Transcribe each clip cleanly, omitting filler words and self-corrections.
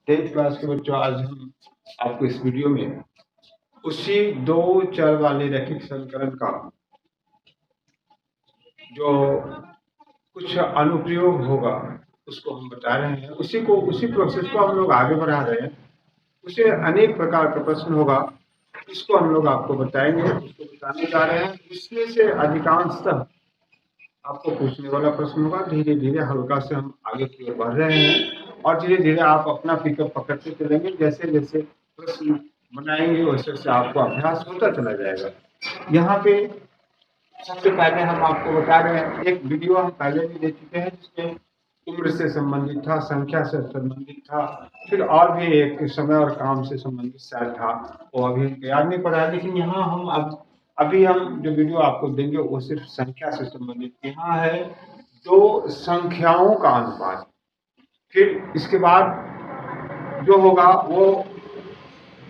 10th class के बच्चों, आज हम आपको इस वीडियो में उसी दो चर वाले रैखिक समीकरण का जो कुछ अनुप्रयोग होगा उसको हम बता रहे हैं। उसी प्रोसेस को हम लोग आगे बढ़ा रहे हैं। उसे अनेक प्रकार का प्रश्न होगा, इसको हम लोग आपको बताएंगे, उसको बताने जा रहे हैं। इसमें से अधिकांशतः आपको पूछने वाला प्रश्न होगा। धीरे धीरे हल्का से हम आगे की ओर बढ़ रहे हैं और धीरे धीरे आप अपना पिकअप पकड़ते चलेंगे। जैसे जैसे प्रश्न बनाएंगे वैसे वैसे आपको अभ्यास होता चला जाएगा। यहाँ पे सबसे पहले हम आपको बता रहे हैं, एक वीडियो हम पहले भी दे चुके हैं जिसमें उम्र से संबंधित था, संख्या से संबंधित था, फिर और भी एक समय और काम से संबंधित शायद था, वो अभी याद नहीं पड़ा है। लेकिन यहाँ हम अभी हम जो वीडियो आपको देंगे वो सिर्फ संख्या से संबंधित। यहाँ है दो संख्याओं का अनुपात, फिर इसके बाद जो होगा वो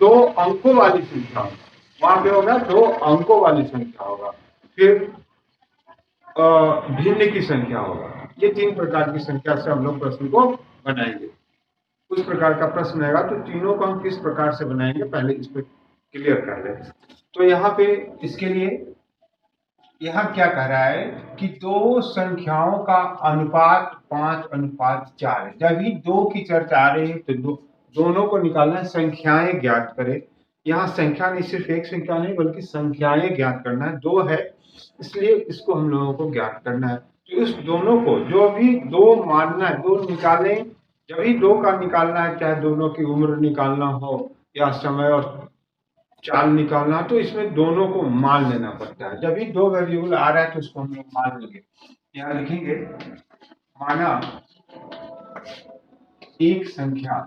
दो अंकों वाली संख्या होगा, वहां पे होगा दो अंकों वाली संख्या होगा, फिर भिन्न की संख्या होगा। ये तीन प्रकार की संख्या से हम लोग प्रश्न को बनाएंगे। उस प्रकार का प्रश्न आएगा तो तीनों को हम किस प्रकार से बनाएंगे पहले इस पर क्लियर कर लें। तो यहाँ पे इसके लिए यहाँ क्या कह रहा है कि दो संख्याओं का अनुपात 5:4 है। जब भी दो की चर्चा आ रही है तो दोनों को निकालना है, संख्याएं ज्ञात करें। यहाँ संख्या नहीं, सिर्फ एक संख्या नहीं बल्कि संख्याएं ज्ञात करना है। दो है इसलिए इसको हम लोगों को ज्ञात करना है। तो इस दोनों को जो भी दो मानना है, दो निकालें। जब भी दो का निकालना है, चाहे दोनों की उम्र निकालना हो या समय और चाल निकालना, तो इसमें दोनों को मान लेना पड़ता है। जब भी दो वेरिएबल आ रहा है तो उसको हम लोग मान लेंगे। यहाँ लिखेंगे माना एक संख्या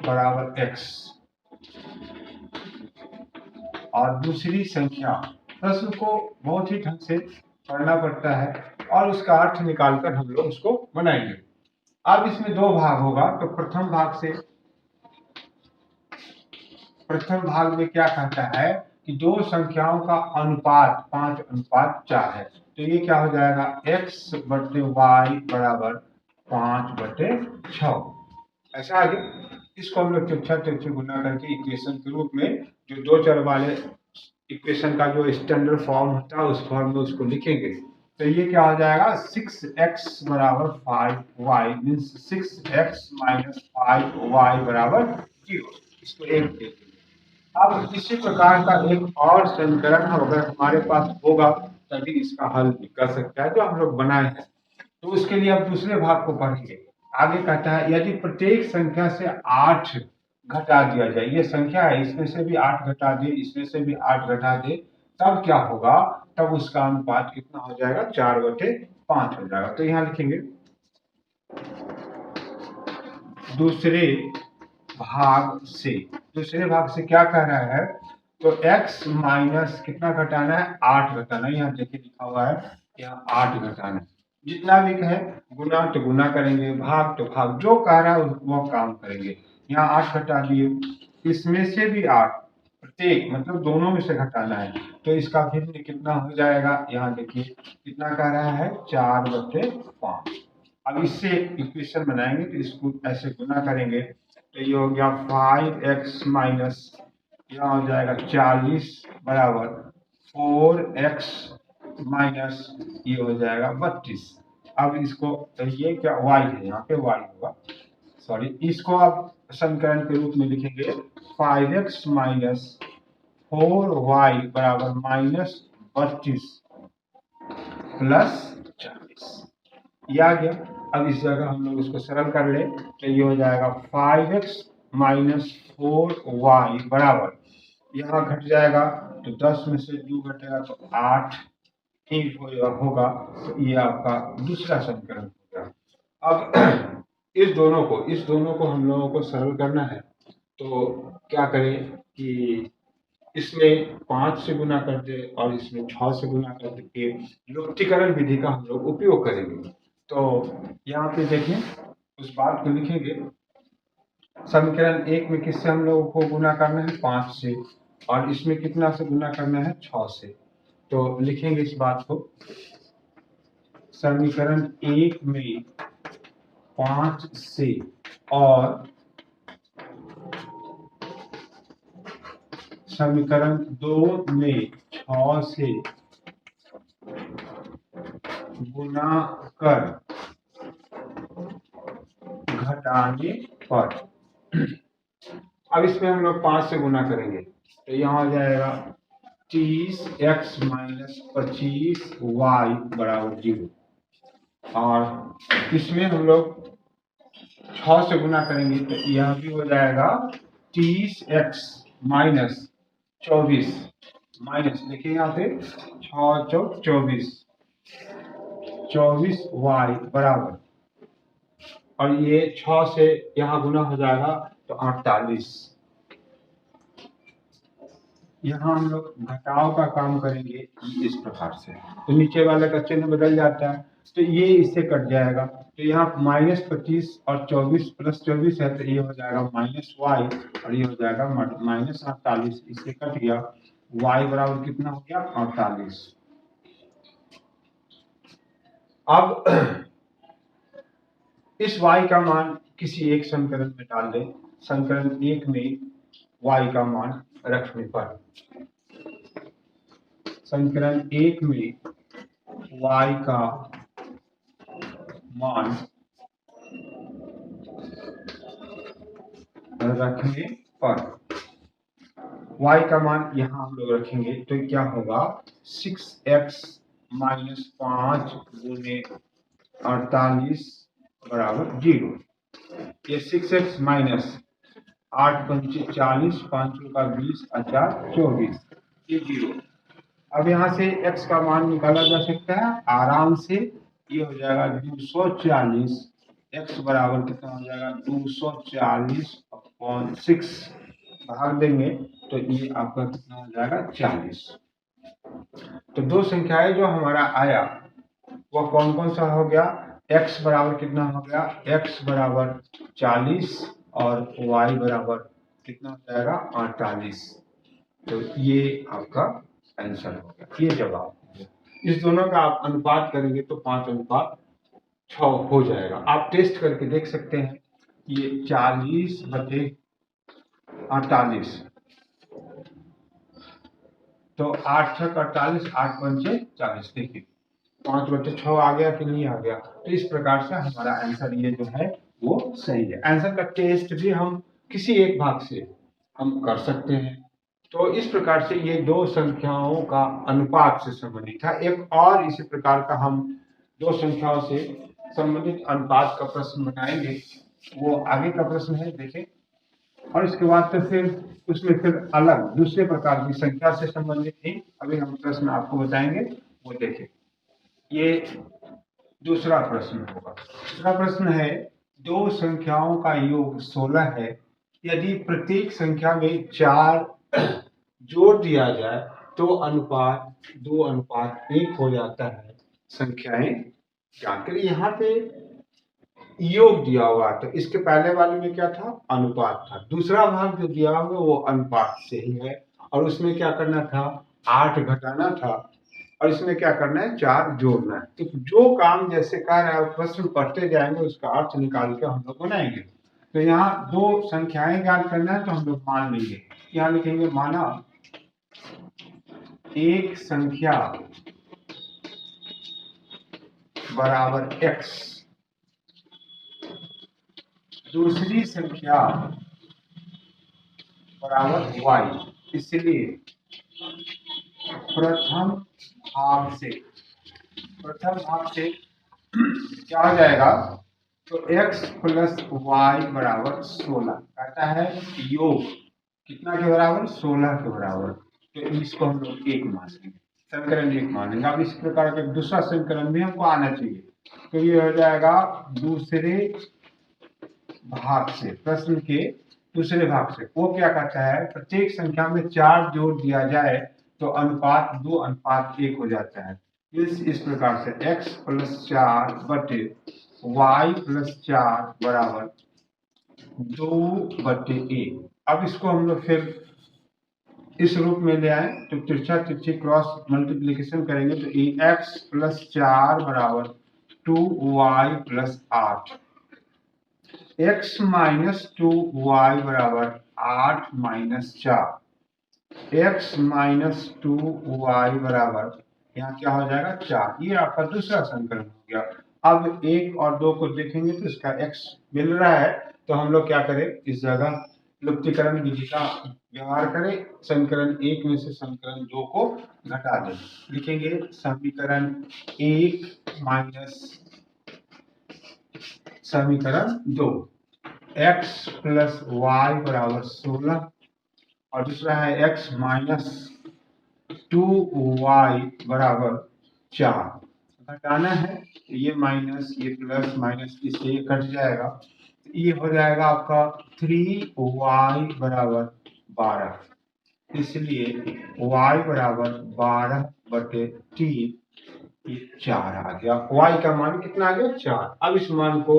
बराबर x और दूसरी संख्या। प्रश्न को बहुत ही ढंग से पढ़ना पड़ता है और उसका अर्थ निकालकर हम लोग उसको बनाएंगे। अब इसमें दो भाग होगा, तो प्रथम भाग में क्या कहता है कि दो संख्याओं का अनुपात 5:4 है। तो ये क्या हो जाएगा, x/y बराबर 5/6। ऐसा आगे इसको हम लोग तिरछा गुना करके इक्वेशन के रूप में, जो दो चर वाले इक्वेशन का जो स्टैंडर्ड फॉर्म होता है उस फॉर्म में उसको लिखेंगे। तो ये क्या हो जाएगा, 6x बराबर 5y means 6x minus 5y बराबर 0। इसको एक देखेंगे। अब इसी प्रकार का एक और समीकरण अगर हमारे पास होगा तभी इसका हल निकल सकता है जो हम लोग बनाए हैं। तो उसके लिए अब दूसरे भाग को पढ़ेंगे। आगे कहता है यदि प्रत्येक संख्या से 8 घटा दिया जाए, ये संख्या है इसमें से भी 8 घटा दे, इसमें से भी 8 घटा दे, तब क्या होगा, तब उसका अनुपात कितना हो जाएगा, 4/5 हो जाएगा। तो यहाँ लिखेंगे दूसरे भाग से क्या कह रहा है, तो x माइनस कितना घटाना है, 8 घटाना है। यहाँ देखिए लिखा हुआ है, यहाँ 8 घटाना है। जितना भी कहे गुना तो गुना करेंगे, भाग तो भाग, जो कह रहा है वो काम करेंगे। यहाँ 8 घटा दिए, इसमें से भी 8, प्रत्येक मतलब दोनों में से घटाना है, तो इसका भिन्न कितना हो जाएगा, यहाँ देखिए कितना कह रहा है, 4/5। अब इससे इक्वेशन बनाएंगे तो इसको ऐसे गुना करेंगे तो ये हो गया 5x माइनस, यहाँ हो जाएगा 40 बराबर 4x माइनस ये हो जाएगा 32। अब इसको ये क्या y है, यहाँ पे y होगा, सॉरी, इसको अब समीकरण के रूप में लिखेंगे 5x माइनस 4y बराबर -32 प्लस 40। ये आ गया। अब इस जगह हम लोग इसको सरल कर ले तो ये हो जाएगा 5x माइनस 4y बराबर, यहाँ घट जाएगा तो 10 में से 2 घटेगा तो 8 ही होगा। तो ये आपका दूसरा समीकरण हो गया। अब इस दोनों को हम लोगों को सरल करना है, तो क्या करें कि इसमें 5 से गुना कर दे और इसमें 6 से गुना कर दे, लुप्तीकरण विधि का हम लोग उपयोग करेंगे। तो यहाँ पे देखिए उस बात को लिखेंगे, समीकरण 1 में किससे हम लोगों को गुना करना है, 5 से, और इसमें कितना से गुना करना है, 6 से। तो लिखेंगे इस बात को, समीकरण 1 में 5 से और समीकरण 2 में 6 से गुना कर घटाने पर, अब इसमें हम लोग 5 से गुना करेंगे तो यहाँ आ जाएगा 30x माइनस 25y बराबर 0, और इसमें हम लोग 6 से गुना करेंगे तो यह भी हो जाएगा 30x माइनस 24 माइनस, देखिए यहाँ पे 6 चौक 24y बराबर, और ये 6 से यहाँ गुना हो जाएगा तो 48। यहाँ हम लोग घटाव का काम करेंगे इस प्रकार से, तो नीचे वाले का चिन्ह बदल जाता है तो ये इससे कट जाएगा, तो यहाँ -25 और 24 प्लस 24 है तो ये हो जाएगा -y और ये हो जाएगा -48, इससे कट गया, y बराबर कितना हो गया 48। अब इस y का मान किसी एक समीकरण में डाल दें, समीकरण 1 में y का मान रखने पर, समीकरण 1 में y का मान रखने पर, y का मान यहाँ हम लोग रखेंगे तो क्या होगा 6x माइनस 5 गुने 48 बराबर 0। ये 6x माइनस 8 पंचे 40, 5 का 20, 24, ये 0। अब यहाँ से x का मान निकाला जा सकता है आराम से, ये हो जाएगा 240, x बराबर कितना हो जाएगा 240/6 भाग देंगे तो ये आपका कितना हो जाएगा 40। तो दो संख्याएं जो हमारा आया वो कौन कौन सा हो गया, x बराबर कितना हो गया, x बराबर 40 और y बराबर कितना हो जाएगा 48। तो ये आपका आंसर हो गया, ये जवाब हो गया। इस दोनों का आप अनुपात करेंगे तो 5:6 हो जाएगा। आप टेस्ट करके देख सकते हैं, ये 40/48, तो 8 छक 48, 8 पंचे 40, देखिए 5/6 आ गया कि नहीं आ गया। तो इस प्रकार से हमारा आंसर ये जो है वो सही है। आंसर का टेस्ट भी हम किसी एक भाग से हम कर सकते हैं। तो इस प्रकार से ये दो संख्याओं का अनुपात से संबंधित था। एक और इसी प्रकार का हम दो संख्याओं से संबंधित अनुपात का प्रश्न बनाएंगे, वो आगे का प्रश्न है देखें। और इसके बाद तो फिर उसमें फिर अलग दूसरे प्रकार की संख्या से संबंधित ही अभी हम प्रश्न आपको बताएंगे, वो देखें। ये दूसरा प्रश्न होगा। दूसरा प्रश्न है, दो संख्याओं का योग 16 है, यदि प्रत्येक संख्या में 4 जोड़ दिया जाए तो अनुपात 2:1 हो जाता है। संख्याएं जानकर यहाँ पे योग दिया हुआ, तो इसके पहले वाले में क्या था, अनुपात था। दूसरा भाग जो दिया हुआ वो अनुपात से ही है, और उसमें क्या करना था 8 घटाना था, और इसमें क्या करना है 4 जोड़ना है। तो जो काम जैसे कह रहा है प्रश्न पढ़ते जाएंगे उसका अर्थ निकाल के हम लोग बनाएंगे। तो यहाँ दो संख्याएं ज्ञात करना है तो हम लोग मान लेंगे, यहाँ लिखेंगे माना एक संख्या बराबर x, दूसरी संख्या बराबर y, इसलिए प्रथम भाग से क्या हो जाएगा, तो x प्लस y बराबर 16 कहता है, योग कितना के बराबर 16 के बराबर, तो इसको हम लोग 1 मानेंगे, समीकरण 1 मानेंगे। अब इस प्रकार का दूसरा समीकरण भी हमको आना चाहिए, तो ये हो जाएगा दूसरे भाग से, प्रश्न के दूसरे भाग से। वो क्या कहता है, प्रत्येक संख्या में 4 जोड़ दिया जाए तो अनुपात 2:1 हो जाता है। इस प्रकार से x प्लस 4 बटे y प्लस 4 बराबर 2/1। अब इसको हम लोग फिर इस रूप में ले आए तो तिरछा तिरछी क्रॉस मल्टीप्लीकेशन करेंगे तो x प्लस 4 बराबर 2y plus 8, x minus 2y बराबर 8 माइनस 4, x माइनस 2y बराबर यहाँ क्या हो जाएगा 4। ये आपका दूसरा समीकरण हो गया। अब 1 और 2 को देखेंगे तो इसका x मिल रहा है, तो हम लोग क्या करें, इस जगह लुप्तीकरण विधि का व्यवहार करें, समीकरण 1 में से समीकरण 2 को घटा दें। लिखेंगे समीकरण 1 माइनस समीकरण 2, x प्लस वाई बराबर 16 और दूसरा है x माइनस 2y बराबर 4। घटाना है, ये माइनस ये प्लस माइनस इससे ये कट जाएगा, तो ये हो जाएगा आपका 3y बराबर 12। इसलिए y बराबर 12/3, ये 4 आ गया। y का मान कितना आ गया 4। अब इस मान को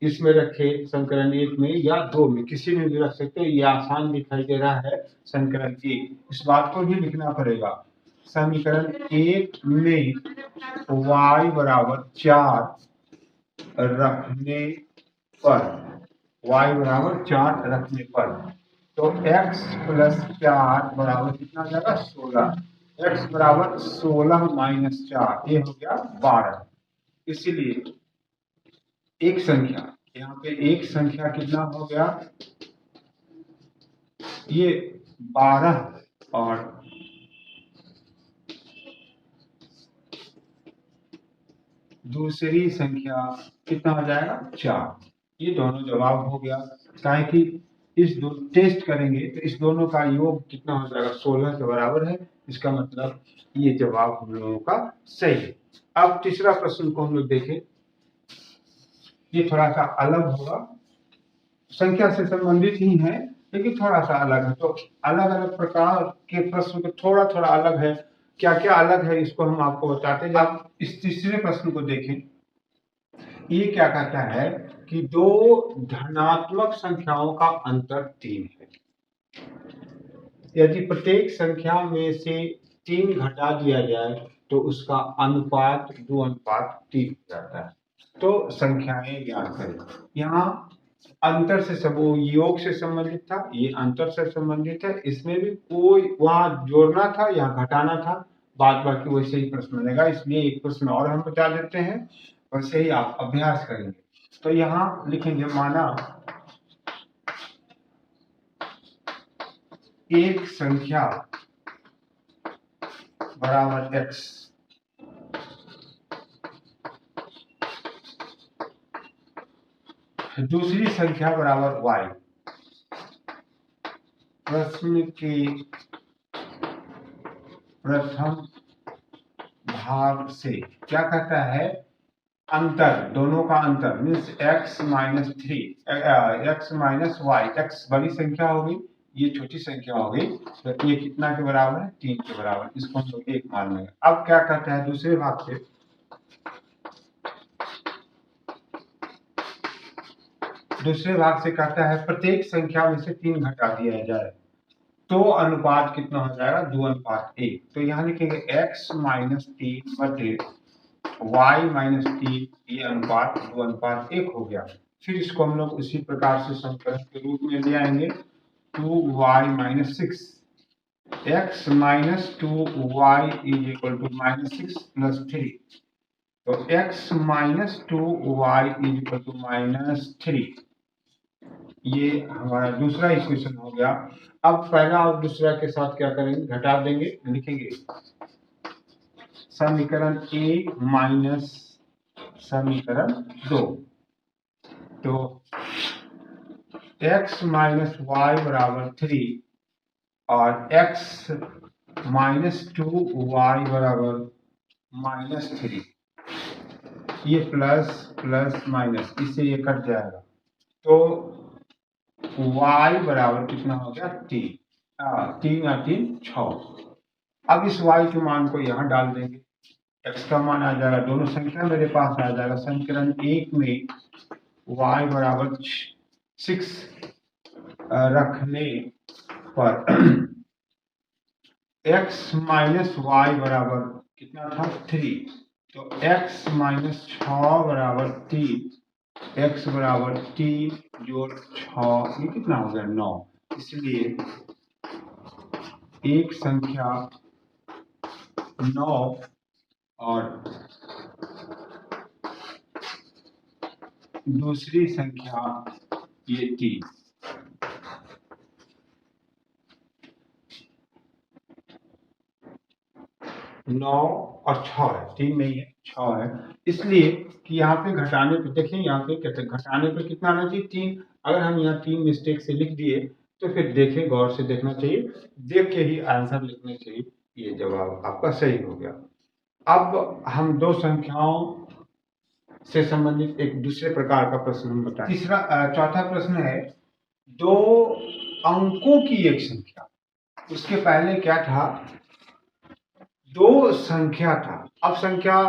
इसमें रखे, समीकरण 1 में या 2 में, किसी में भी रख सकते हो, ये आसान दिखाई दे रहा है समीकरण 1। इस बात को भी लिखना पड़ेगा, समीकरण 1 में y बराबर 4 रखने पर, y बराबर 4 रखने पर, तो x प्लस 4 बराबर कितना हो जाएगा 16। x बराबर 16 माइनस 4, ये हो गया 12। इसीलिए एक संख्या, यहाँ पे एक संख्या कितना हो गया, ये 12 और दूसरी संख्या कितना हो जाएगा 4। ये दोनों जवाब हो गया। काहे कि इस दो टेस्ट करेंगे तो इस दोनों का योग कितना हो जाएगा 16 के बराबर है। इसका मतलब ये जवाब हम लोगों का सही है। अब तीसरा प्रश्न को हम लोग देखें, ये थोड़ा सा अलग होगा, संख्या से संबंधित ही है लेकिन थोड़ा सा अलग है। तो अलग अलग प्रकार के प्रश्न को थोड़ा थोड़ा अलग है, क्या क्या अलग है इसको हम आपको बताते हैं। आप इस तीसरे प्रश्न को देखें, ये क्या कहता है कि दो धनात्मक संख्याओं का अंतर 3 है। यदि प्रत्येक संख्या में से 3 घटा दिया जाए तो उसका अनुपात 2:3 हो जाता है। तो संख्याएं ज्ञात करें। यहाँ अंतर से सब, वो योग से संबंधित था, ये अंतर से संबंधित है, इसमें भी कोई वहां जोड़ना था या घटाना था, बात बाकी वैसे ही प्रश्न बनेगा। इसलिए एक प्रश्न और हम बता देते हैं, वैसे ही आप अभ्यास करेंगे। तो यहाँ लिखेंगे, माना एक संख्या बराबर x, दूसरी संख्या बराबर y। प्रश्न के प्रथम भाग से क्या कहता है, अंतर, दोनों का अंतर means x minus 3, x minus y, x बड़ी संख्या होगी, ये छोटी संख्या होगी, तो ये कितना के बराबर है 3 के बराबर। इसको हम लोग 1 मान लेंगे। अब क्या कहता है दूसरे भाग से, दूसरे भाग से कहता है प्रत्येक संख्या में से 3 घटा दिया जाए तो अनुपात कितना हो जाएगा 2:1। तो यहाँ लिखेंगे x माइनस 3 बटे y माइनस 3, ये अनुपात 2:1 हो गया। फिर इसको हम लोग उसी प्रकार से समीकरण के रूप में ले आएंगे, 2y minus 6, x minus 2y is equal to -6 plus 3। तो x minus 2y is equal to -3, ये हमारा दूसरा इक्वेशन हो गया। अब पहला और दूसरा के साथ क्या करेंगे, घटा देंगे। लिखेंगे समीकरण 1 माइनस समीकरण 2। तो x माइनस वाई बराबर 3 और x माइनस 2y बराबर -3, ये प्लस प्लस माइनस, इससे ये कट जाएगा। तो y बराबर कितना हो गया 3, 3 और 3 6। अब इस y के मान को यहाँ डाल देंगे, x का मान आ जाएगा, दोनों संख्या मेरे पास आ जाएगा। समीकरण 1 में y बराबर 6 रखने पर x माइनस वाई बराबर कितना था 3, तो x माइनस 6 बराबर 3 x बराबर 3 जोड़ 6, ये कितना हो गया 9। इसलिए एक संख्या 9 और दूसरी संख्या ये 3। 9 और 6 है, 3 नहीं है 6 है, इसलिए कि यहाँ पे घटाने पे देखिए, यहाँ पे कहते हैं घटाने पे कितना आना चाहिए 3। अगर हम यहाँ 3 मिस्टेक से लिख दिए तो फिर देखें, गौर से देखना चाहिए, देख के ही आंसर लिखने चाहिए। ये जवाब आपका सही हो गया। अब हम दो संख्याओं से संबंधित एक दूसरे प्रकार का प्रश्न हम बताएं। चौथा प्रश्न है, दो अंकों की एक संख्या, उसके पहले क्या था, दो संख्या था। अब संख्या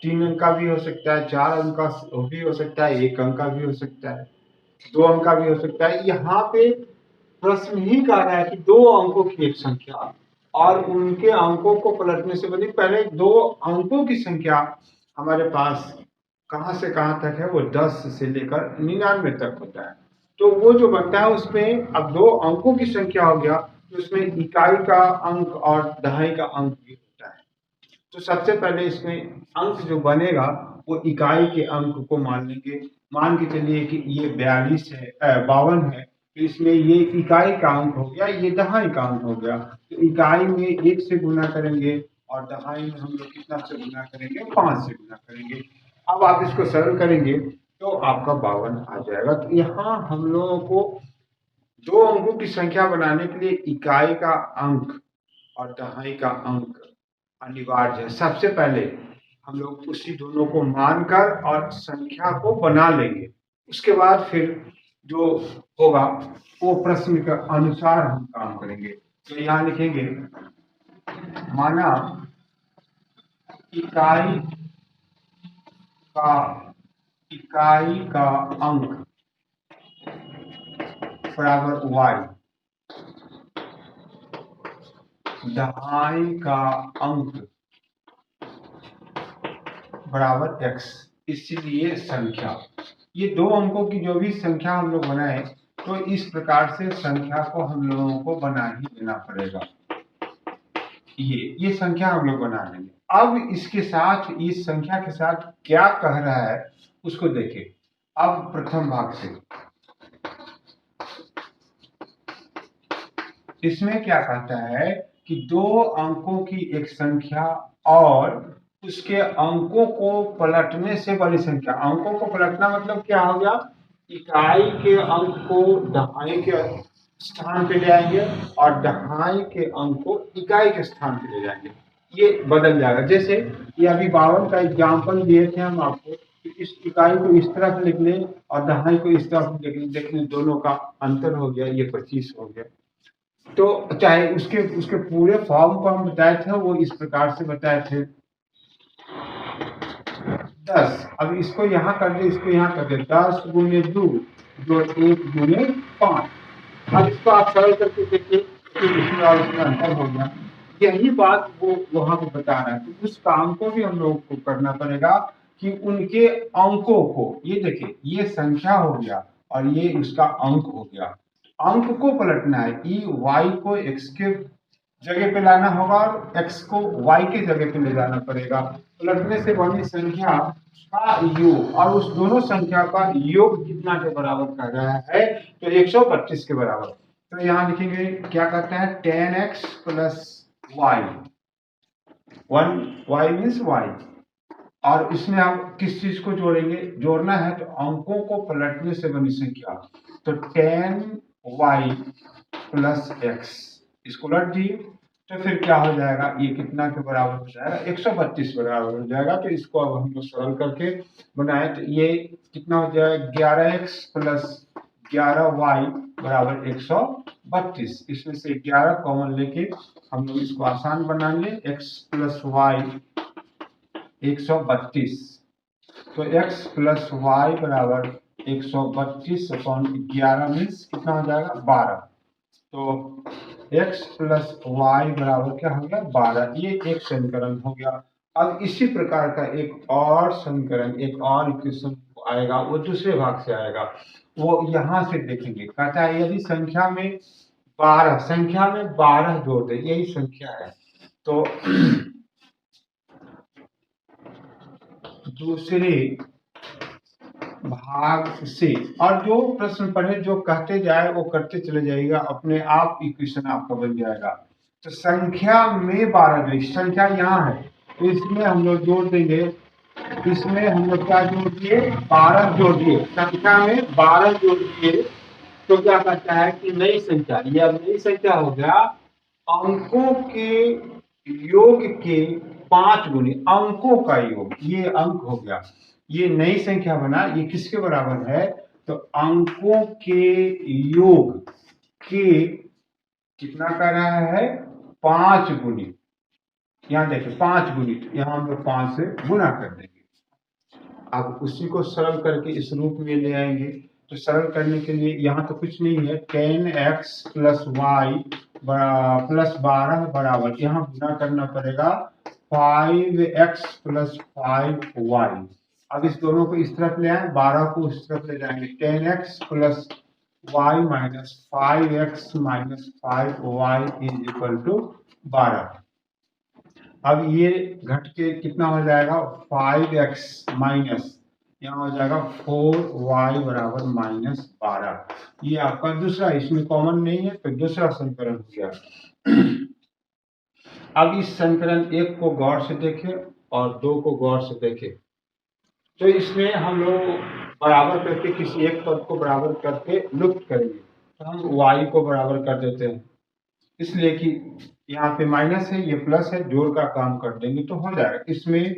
3 अंक का भी हो सकता है, 4 अंक का भी हो सकता है, 1 अंक का भी हो सकता है, 2 अंक का भी हो सकता है। यहाँ पे प्रश्न ही कह रहा है कि दो अंकों की एक संख्या और उनके अंकों को पलटने से बनी। पहले दो अंकों की संख्या हमारे पास कहां से कहां तक है, वो 10 से लेकर 99 तक होता है। तो वो जो बनता है उसमें अब दो अंकों की संख्या हो गया, तो उसमें इकाई का अंक और दहाई का अंक भी होता है। तो सबसे पहले इसमें अंक जो बनेगा वो इकाई के अंक को मान लेंगे। मान के चलिए कि ये 42 है, 52 है, तो इसमें ये इकाई का अंक हो गया, ये दहाई का अंक हो गया। तो इकाई में 1 से गुना करेंगे और दहाई में हम लोग कितना से गुना करेंगे, 5 से गुना करेंगे। अब आप इसको सरल करेंगे तो आपका 52 आ जाएगा। तो यहाँ हम लोगों को दो अंकों की संख्या बनाने के लिए इकाई का अंक और दहाई का अंक अनिवार्य है। सबसे पहले हम लोग उसी दोनों को मानकर और संख्या को बना लेंगे, उसके बाद फिर जो होगा वो प्रश्न के अनुसार हम काम करेंगे। तो यहाँ लिखेंगे, माना इकाई का अंक बराबर y, दहाई का अंक बराबर x, इसलिए संख्या, ये दो अंकों की जो भी संख्या हम लोग बनाए तो इस प्रकार से संख्या को हम लोगों को बना ही देना पड़ेगा। ये संख्या हम लोग बना लेंगे। अब इसके साथ, इस संख्या के साथ क्या कह रहा है उसको देखें। अब प्रथम भाग से इसमें क्या कहता है कि दो अंकों की एक संख्या और उसके अंकों को पलटने से बड़ी संख्या। अंकों को पलटना मतलब क्या हो गया, इकाई के अंक को दहाई के स्थान पे ले आएंगे और दहाई के अंक को इकाई के स्थान पे ले जाएंगे, ये बदल जाएगा। जैसे ये अभी 52 का एग्जाम्पल दिए थे हम आपको, इस इकाई को इस तरह से लिख लें और दहाई को इस तरह से लिख लें, देखने दोनों का अंतर हो गया, ये 25 हो गया। तो चाहे उसके पूरे फॉर्म को हम बताए थे, वो इस प्रकार से बताए थे 10। अब इसको यहाँ कर दे, इसको यहाँ कर दे, 10 गुने 2 जो 1 गुने 5। अब इसको आप सरल करके देखिए कि इसमें और इसमें अंतर हो गया। यही बात वो वहां पे बता रहा है। तो उस काम को भी हम लोग को करना पड़ेगा कि उनके अंकों को, ये देखिए ये संख्या हो गया और ये उसका अंक हो गया, अंक को पलटना है। ई वाई को एक्स के जगह पे लाना होगा और एक्स को वाई के जगह पे ले जाना पड़ेगा। पलटने से बनी संख्या का योग और उस दोनों संख्या का योग कितना के बराबर कर रहा है, तो 125 के बराबर। तो यहाँ लिखेंगे, क्या कहता है, 10x plus Y, 1y means Y, और इसमें आप किस चीज को जोड़ेंगे, जोड़ना है तो अंकों को पलटने से बनी संख्या। तो 10y प्लस x, इसको उलट दिए तो फिर क्या हो जाएगा, ये कितना के बराबर हो जाएगा, 132 बराबर हो जाएगा। तो इसको अब हम लोग सरल करके बनाए तो ये कितना हो जाएगा, 11x प्लस 11y बराबर 132। इसमें से 11 कॉमन लेके हम लोग इसको आसान बनाएंगे, x प्लस वाई 132। तो x प्लस वाई बराबर 132 अपॉन 11 मीन्स कितना हो जाएगा, 12। तो x प्लस वाई बराबर क्या हो गया, 12। ये एक समीकरण हो गया। अब इसी प्रकार का एक और समीकरण, एक और इक्वेशन को आएगा वो दूसरे भाग से आएगा, वो यहाँ से देखेंगे। कहता है यदि संख्या में 12 जोड़ दे, यही संख्या है, तो दूसरे भाग से, और जो प्रश्न पढ़े जो कहते जाए वो करते चले जाइएगा, अपने आप इक्वेशन आपका बन जाएगा। तो संख्या में 12 जो संख्या यहाँ है, तो इसमें हम लोग जोड़ देंगे, इसमें हम लोग क्या जोड़ दिए, 12 जोड़ दिए, संख्या में 12 जोड़ दिए, तो क्या कहता है कि नई संख्या, ये अब नई संख्या हो गया, अंकों के योग के 5 गुने, अंकों का योग, ये अंक हो गया, ये नई संख्या बना, ये किसके बराबर है, तो अंकों के योग के कितना कर रहा है, 5 गुनी, यहाँ देखिए 5 गुनी, यहाँ हम लोग 5 से गुना कर देंगे। अब उसी को सरल करके इस रूप में ले आएंगे, तो सरल करने के लिए यहाँ तो कुछ नहीं है, 10x प्लस वाई प्लस 12 बराबर, यहाँ गुना करना पड़ेगा 5x प्लस 5y। अब इस दोनों को इस तरफ ले आए, 12 को इस तरफ ले जाएंगे, 10x plus y minus 5x minus 5y is equal to 12। अब ये घट के कितना हो जाएगा, 5x माइनस, यहाँ हो जाएगा 4y बराबर माइनस 12। ये आपका दूसरा, इसमें कॉमन नहीं है, तो दूसरा समीकरण हो गया। अब इस समीकरण 1 को गौर से देखें और 2 को गौर से देखें, तो इसमें हम लोग बराबर करके किसी एक पद को बराबर करके लुप्त करेंगे, तो हम y को बराबर कर देते हैं, इसलिए कि यहाँ पे माइनस है, ये प्लस है, जोड़ का काम कर देंगे तो हो जाएगा। इसमें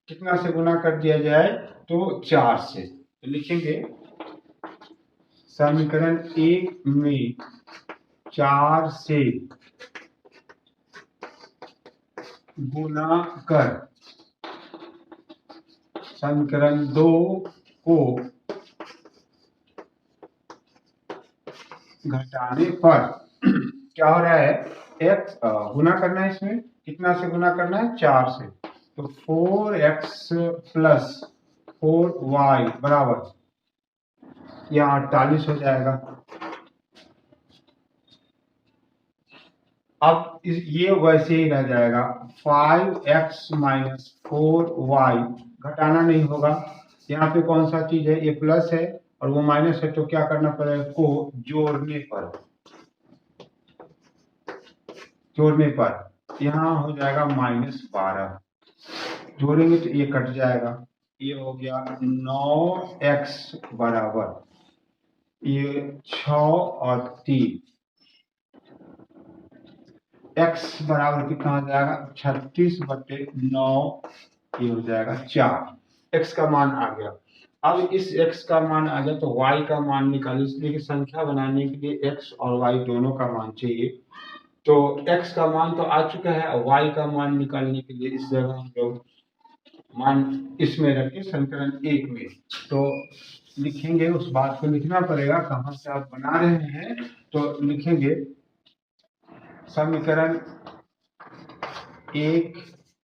कितना से गुना कर दिया जाए, तो 4 से, तो लिखेंगे समीकरण 1 में 4 से गुना कर समीकरण 2 को घटाने पर क्या हो रहा है, x गुना करना है, इसमें कितना से गुना करना है, 4 से, तो 4x प्लस 4y बराबर, यह 48 हो जाएगा। अब ये वैसे ही रह जाएगा, 5x माइनस 4y घटाना नहीं होगा, यहाँ पे कौन सा चीज है, ये प्लस है और वो माइनस है, तो क्या करना पड़ेगा, को जोड़ने पर यहाँ हो जाएगा -12, जोड़ेंगे तो ये कट जाएगा, ये हो गया 9x बराबर, ये 6 और 3, x बराबर कितना हो जाएगा, 36/9, ये हो जाएगा 4, x का मान आ गया। अब इस x का मान आ गया तो y का मान निकालिए, इसलिए कि संख्या बनाने के लिए x और y दोनों का मान चाहिए, तो x का मान तो आ चुका है, y का मान निकालने के लिए इस जगह हम लोग मान इसमें रखें समीकरण 1 में, तो लिखेंगे, उस बात को लिखना पड़ेगा, कहाँ से आप बना रहे हैं, तो लिखेंगे समीकरण 1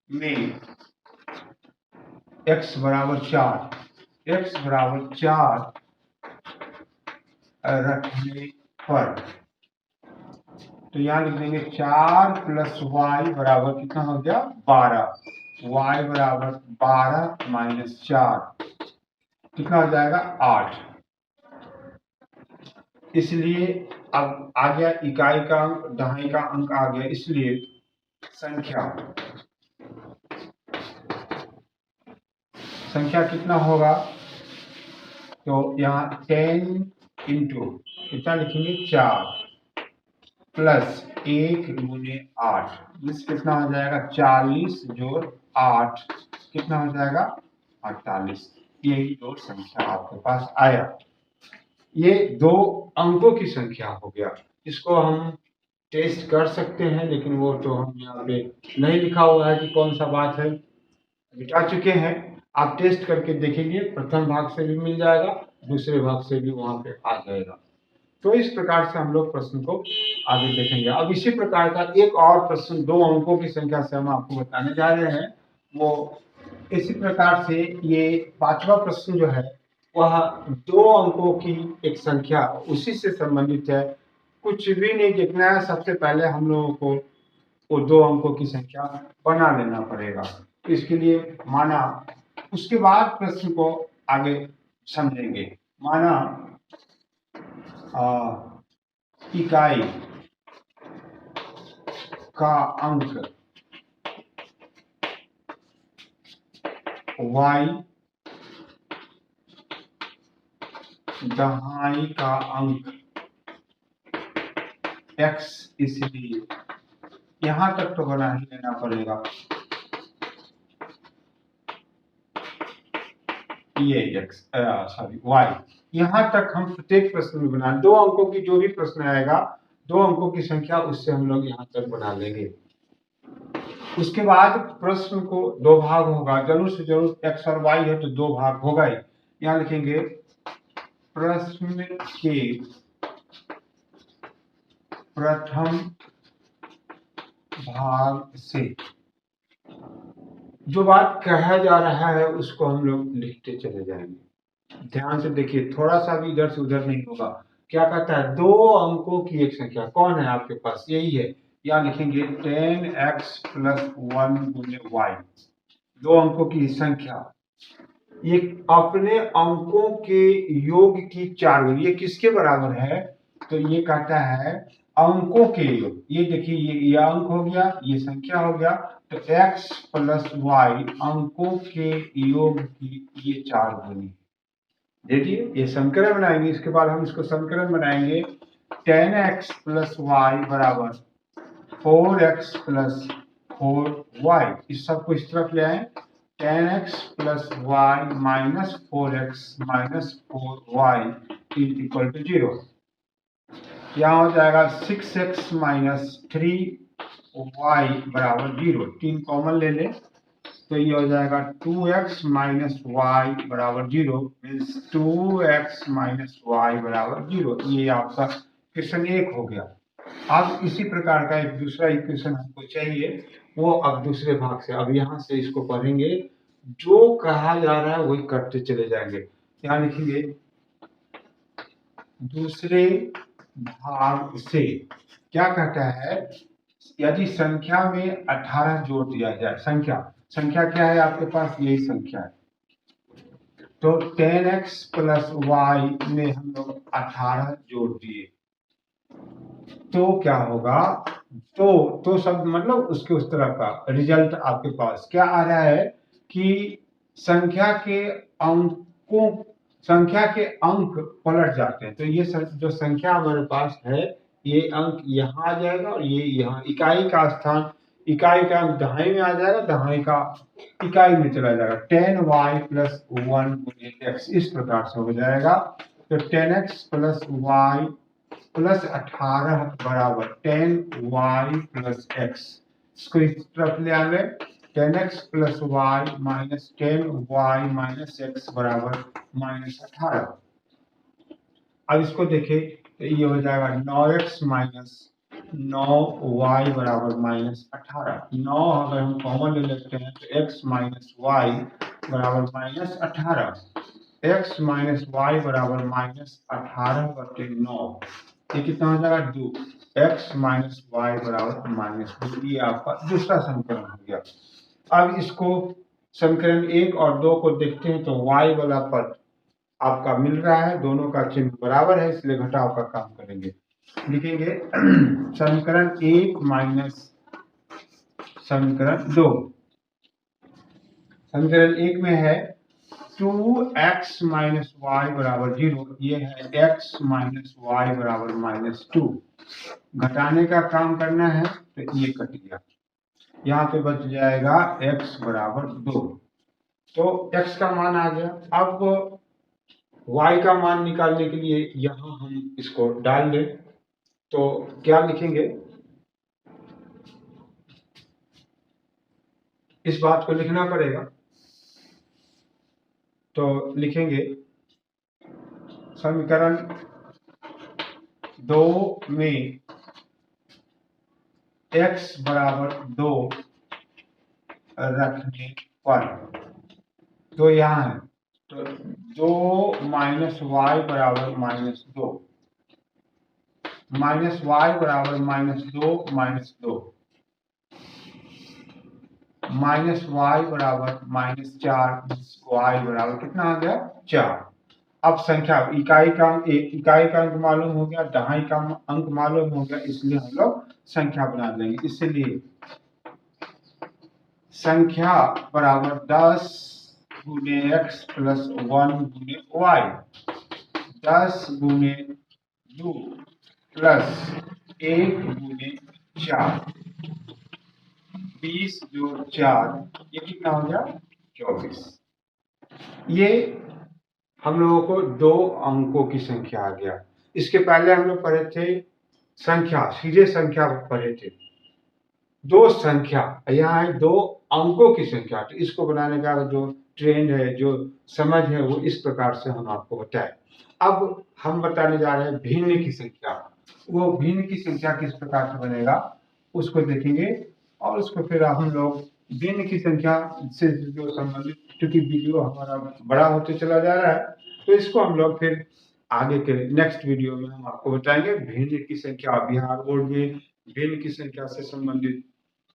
में x बराबर 4 रखने पर, तो यहाँ लिख देंगे 4 प्लस y बराबर कितना हो गया, 12, y बराबर 12 माइनस 4 कितना हो जाएगा, 8। इसलिए अब आ गया इकाई का अंक, दहाई का अंक आ गया, इसलिए संख्या कितना होगा, तो यहाँ 10 इंटू कितना लिखेंगे, 4 प्लस 1 गुने 8, कितना हो जाएगा, 40 जोड़ 8 कितना हो जाएगा, 48। यही दो संख्या आपके पास आया, ये 2 अंकों की संख्या हो गया। इसको हम टेस्ट कर सकते हैं, लेकिन वो तो हम यहाँ पे नहीं लिखा हुआ है कि कौन सा बात है, मिटा चुके हैं, आप टेस्ट करके देखेंगे, प्रथम भाग से भी मिल जाएगा, दूसरे भाग से भी वहां पे आ जाएगा। तो इस प्रकार से हम लोग प्रश्न को आगे देखेंगे। अब इसी प्रकार का एक और प्रश्न 2 अंकों की संख्या से हम आपको बताने जा रहे हैं, वो इसी प्रकार से, ये 5वां प्रश्न जो है वह दो अंकों की एक संख्या उसी से संबंधित है, कुछ भी नहीं देखना है, सबसे पहले हम लोगों को वो दो अंकों की संख्या बना लेना पड़ेगा। तो इसके लिए माना, उसके बाद प्रश्न को आगे समझेंगे। माना इकाई का अंक y, दहाई का अंक x, इसलिए यहां तक तो बना ही लेना पड़ेगा। ये x सॉरी y, यहां तक हम प्रत्येक प्रश्न में बना, दो अंकों की जो भी प्रश्न आएगा, दो अंकों की संख्या उससे हम लोग यहां तक बना लेंगे। उसके बाद प्रश्न को दो भाग होगा, जरूर से जरूर x और y है तो दो भाग होगा ही। यहां लिखेंगे प्रश्न के प्रथम भाग से जो बात कहा जा रहा है उसको हम लोग लिखते चले जाएंगे। ध्यान से देखिए, थोड़ा सा भी इधर से उधर नहीं होगा। क्या कहता है, दो अंकों की एक संख्या कौन है आपके पास, यही है। या लिखेंगे 10x + 1 गुने y, दो अंकों की संख्या, ये अपने अंकों के योग की 4 गुनी, ये किसके बराबर है, तो ये कहता है अंकों के योग। ये देखिए, ये अंक हो गया, ये संख्या हो गया, तो x + y अंकों के योग की ये 4 गुनी। देखिए, ये समीकरण बनाएंगे, इसके बाद हम इसको समीकरण बनाएंगे। 10x + y बराबर 4x + 4y, इस सबको इस तरफ ले आए। 10x + y - 4x - 4y = 0। यहाँ हो जाएगा 6x - 3y बराबर 0, 3 कॉमन ले लें तो ये हो जाएगा 2x - y बराबर 0, मीन्स 2x - y बराबर 0। ये आपका क्वेश्चन 1 हो गया। अब इसी प्रकार का एक दूसरा इक्वेशन हमको चाहिए, वो अब दूसरे भाग से, अब यहाँ से इसको पढ़ेंगे, जो कहा जा रहा है वही करते चले जाएंगे। यहाँ लिखेंगे दूसरे भाग से क्या कहता है, यदि संख्या में 18 जोड़ दिया जाए, संख्या क्या है आपके पास, यही संख्या है, तो 10x + y में हम लोग 18 जोड़ दिए तो क्या होगा, तो सब मतलब उसके उस तरह का रिजल्ट आपके पास क्या आ रहा है कि संख्या के अंकों संख्या के अंक पलट जाते हैं। तो ये जो संख्या हमारे पास है, ये अंक यहाँ आ जाएगा और ये यहाँ इकाई का स्थान, इकाई का अंक दहाई में आ जाएगा, दहाई का इकाई में चला जाएगा। 10y + 1 गुने x, इस प्रकार से हो जाएगा। तो 10x + y + 18 बराबर 10y + x, इसको इस तरफ ले आवे। 10x + y - 10y - x बराबर -18। अब इसको देखें तो ये हो जाएगा 9x - 9y बराबर -18। 9 अगर हम कॉमन ले लेते हैं तो x - y बराबर -18, x - y बराबर -18/9, ये कितना हो जाएगा 2, x - y बराबर -2। ये आपका दूसरा समीकरण हो गया। अब इसको समीकरण 1 और 2 को देखते हैं तो y वाला पद आपका मिल रहा है, दोनों का चिन्ह बराबर है, इसलिए घटाव का काम करेंगे। लिखेंगे समीकरण 1 माइनस समीकरण 2। समीकरण 1 में है 2x - y बराबर 0, ये है x - y बराबर -2। घटाने का काम करना है तो ये कट गया, यहाँ पे बच जाएगा x बराबर 2। तो x का मान आ गया। अब y का मान निकालने के लिए यहाँ हम इसको डाल दें तो क्या लिखेंगे, इस बात को लिखना पड़ेगा। तो लिखेंगे समीकरण 2 में x बराबर 2 रखने पर, तो यहाँ है तो 2 माइनस वाई बराबर -2, माइनस वाई बराबर -2 -2, माइनस वाई बराबर -4, वाई बराबर कितना आ गया 4। अब संख्या इकाई का इकाई का अंक मालूम हो गया, दहाई का अंक मालूम हो गया, इसलिए हम लोग संख्या बना देंगे। इसलिए संख्या बराबर 10 गुने x प्लस 1 गुने y, 10 गुने 2 प्लस 1 गुने 4, 20 जोड़ 4, ये कितना हो गया 24। ये हम लोगों को 2 अंकों की संख्या आ गया। इसके पहले हम लोग पढ़े थे संख्या, सीधे संख्या पढ़े थे। 2 संख्या, यहाँ है 2 अंकों की संख्या। तो इसको बनाने का जो ट्रेंड है, जो समझ है, वो इस प्रकार से हम आपको बताएं। अब हम बताने जा रहे हैं भिन्न की संख्या। वो भिन्न की संख्या किस प्रकार से बनेगा उसको देखेंगे, और उसको फिर हम लोग भिन्न की संख्या से जो संबंधित, क्योंकि वीडियो हमारा बड़ा होते चला जा रहा है, तो इसको हम लोग फिर आगे के नेक्स्ट वीडियो में हम आपको बताएंगे भिन्न की संख्या। बिहार बोर्ड में भिन्न की संख्या से संबंधित,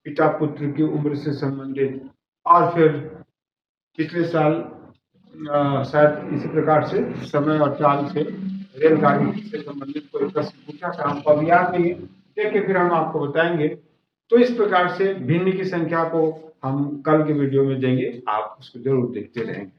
पिता पुत्र की उम्र से संबंधित, और फिर पिछले साल शायद इसी प्रकार से समय और चाल से रेलगाड़ी से संबंधित कोई प्रश्न पूछा था, हमको अभी याद नहीं है, देखिए फिर हम आपको बताएंगे। तो इस प्रकार से भिन्न की संख्या को हम कल के वीडियो में देंगे, आप उसको जरूर देखते रहेंगे।